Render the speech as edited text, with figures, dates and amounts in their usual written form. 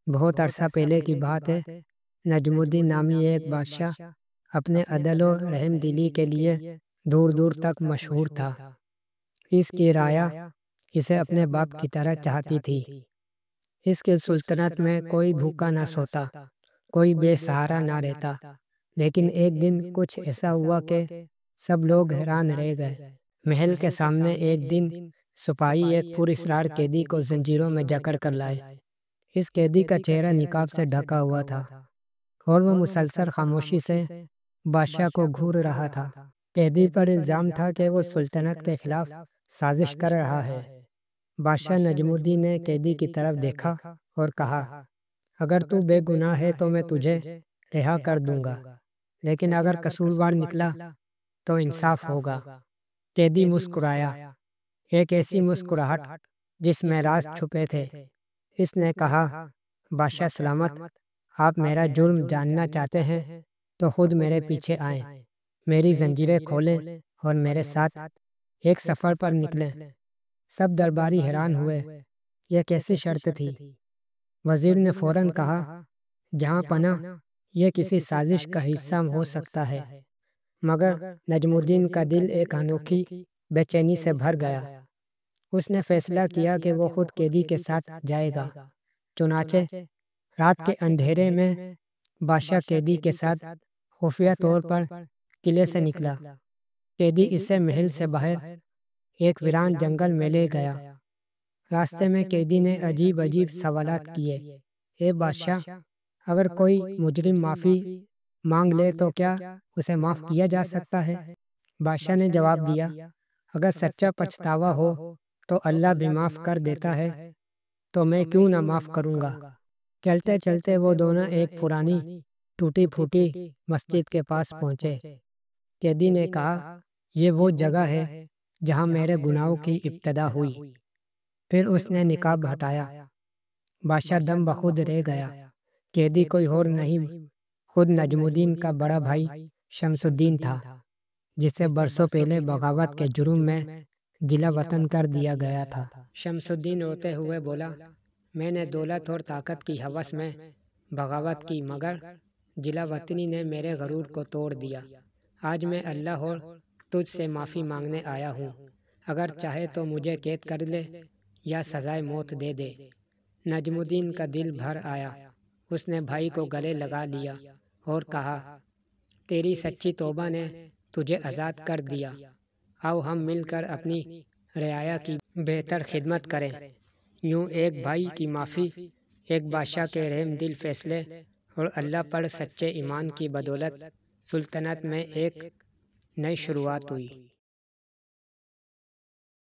بہت عرصہ پہلے کی بات ہے، نجم الدین نامی ایک بادشاہ اپنے عدل و رحم دلی کے لیے دور دور تک مشہور تھا۔ اس کی رعایا اسے اپنے باپ کی طرح چاہتی تھی۔ اس کے سلطنت میں کوئی بھوکا نہ سوتا، کوئی بے سہارا نہ رہتا۔ لیکن ایک دن کچھ ایسا ہوا کہ سب لوگ حیران رہ گئے۔ محل کے سامنے ایک دن سپاہی ایک پراسرار قیدی کو زنجیروں میں جکڑ کر لائے۔ اس قیدی کا چہرہ نقاب سے ڈھکا ہوا تھا اور وہ مسلسل خاموشی سے بادشاہ کو گھور رہا تھا۔ قیدی پر الزام تھا کہ وہ سلطنت کے خلاف سازش کر رہا ہے۔ بادشاہ نجم الدین نے قیدی کی طرف دیکھا اور کہا، اگر تو بے گناہ ہے تو میں تجھے رہا کر دوں گا، لیکن اگر قصوروار نکلا تو انصاف ہوگا۔ قیدی مسکرایا، ایک ایسی مسکراہٹ جس میں راز چھپے تھے۔ اس نے کہا، بادشاہ سلامت، آپ میرا جرم جاننا چاہتے ہیں تو خود میرے پیچھے آئیں، میری زنجیریں کھولیں اور میرے ساتھ ایک سفر پر نکلیں۔ سب درباری حیران ہوئے، یہ کیسی شرط تھی؟ وزیر نے فوراً کہا، جہاں پناہ یہ کسی سازش کا حصہ ہو سکتا ہے۔ مگر نجم الدین کا دل ایک انوکھی بے چینی سے بھر گیا۔ اس نے فیصلہ کیا کہ وہ خود قیدی کے ساتھ جائے گا۔ چنانچہ رات کے اندھیرے میں بادشاہ قیدی کے ساتھ خفیہ طور پر قلعے سے نکلا۔ قیدی اسے محل سے باہر ایک ویران جنگل میں لے گیا۔ راستے میں قیدی نے عجیب عجیب سوالات کیے۔ اے بادشاہ، اگر کوئی مجرم معافی مانگ لے تو کیا اسے معاف کیا جا سکتا ہے؟ بادشاہ نے جواب دیا، اگر سچا پچھتاوا ہو تو اللہ بھی معاف کر دیتا ہے، تو میں کیوں نہ معاف کروں گا۔ چلتے چلتے وہ دونوں ایک پرانی ٹوٹی پھوٹی مسجد کے پاس پہنچے۔ قیدی نے کہا، یہ وہ جگہ ہے جہاں میرے گناہوں کی ابتدا ہوئی۔ پھر اس نے نقاب ہٹایا۔ بادشاہ دم بخود رہ گیا۔ قیدی کوئی اور نہیں، خود نجم الدین کا بڑا بھائی شمس الدین تھا، جسے برسوں پہلے بغاوت کے جرم میں جلا وطن کر دیا گیا تھا۔ شمس الدین روتے ہوئے بولا، میں نے دولت اور طاقت کی ہوس میں بغاوت کی، مگر جلا وطنی نے میرے غرور کو توڑ دیا۔ آج میں اللہ اور تجھ سے معافی مانگنے آیا ہوں، اگر چاہے تو مجھے قید کر لے یا سزائے موت دے دے۔ نجم الدین کا دل بھر آیا۔ اس نے بھائی کو گلے لگا لیا اور کہا، تیری سچی توبہ نے تجھے آزاد کر دیا، آؤ ہم مل کر اپنی رعایا کی بہتر خدمت کریں۔ یوں ایک بھائی کی معافی، ایک بادشاہ کے رحم دل فیصلے اور اللہ پر سچے ایمان کی بدولت سلطنت میں ایک نئی شروعات ہوئی۔